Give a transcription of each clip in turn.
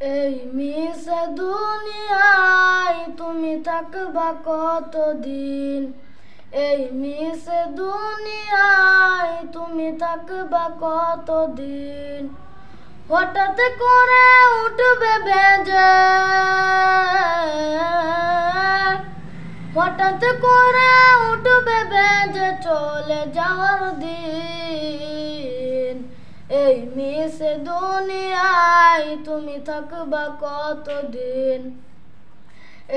এই মিশে দুনিয়ায় তুমি থাকবা কতদিন? এই মিশে দুনিয়ায় তুমি থাকবা কতদিন? হঠাৎ করে উঠবে বেজে, হঠাৎ করে উঠবে বেজে চলে যাওয়ার দিন। এই মিশে দুনিয়ায় তুমি থাকবা কতদিন?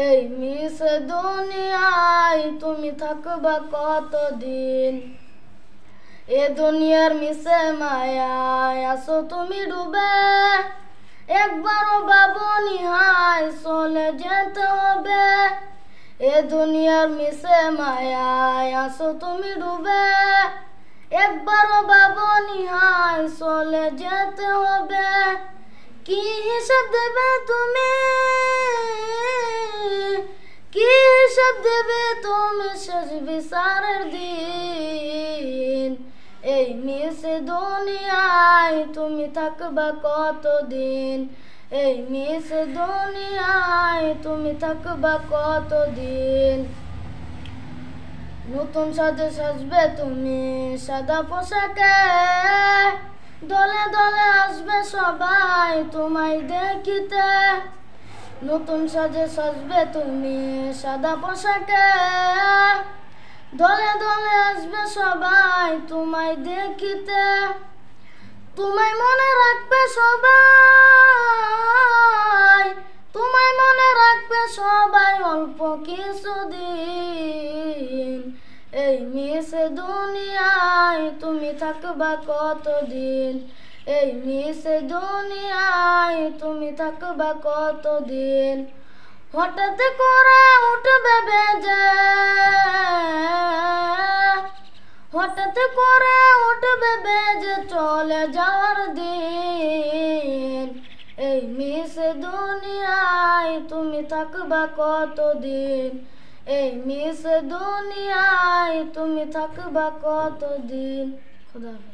এই মিশে দুনিয়ায় তুমি থাকবা কতদিন? এ দুনিয়ার মিশে মায়ায় আসো তুমি ডুবে, একবারও ভাবনি হায় চলে যেতে হবে। এ দুনিয়ার মিশে মায়ায় আসো তুমি ডুবে, একবারও ভাবনি হায় চলে যেতে হবে। কি হিসাব দেবে তুমি, কি হিসাব দেবে তুমি শেষ বিচারের দিন? এই মিশে দুনিয়ায় তুমি থাকবা কতদিন? এই মিশে দুনিয়ায় তুমি থাকবা কতদিন? নতুন সাজে সাজবে তুমি সাদা পোশাকে, দলে দলে আসবে সবাই তোমায় দেখিতে। নতুন সাজে সাজবে তুমি সাদা পোশাকে, দলে দলে আসবে সবাই তোমায় দেখিতে। তোমায় মনে রাখবে সবাই, তোমায় মনে রাখবে সবাই অল্প কিছুদিন। এই মিশে দুনিয়ায় তুমি থাকবা কতদিন? এই মিশে দুনিয়ায় তুমি থাকবা কতদিন? হঠাৎ করে উঠবে বেজে, হঠাৎ করে উঠবে বেজে চলে যাওয়ার দিন। এই মিশে দুনিয়ায় তুমি থাকবা কতদিন? এই মিশে দুনিয়ায় তুমি থাকবা কতদিন? খুদা হাফেজ।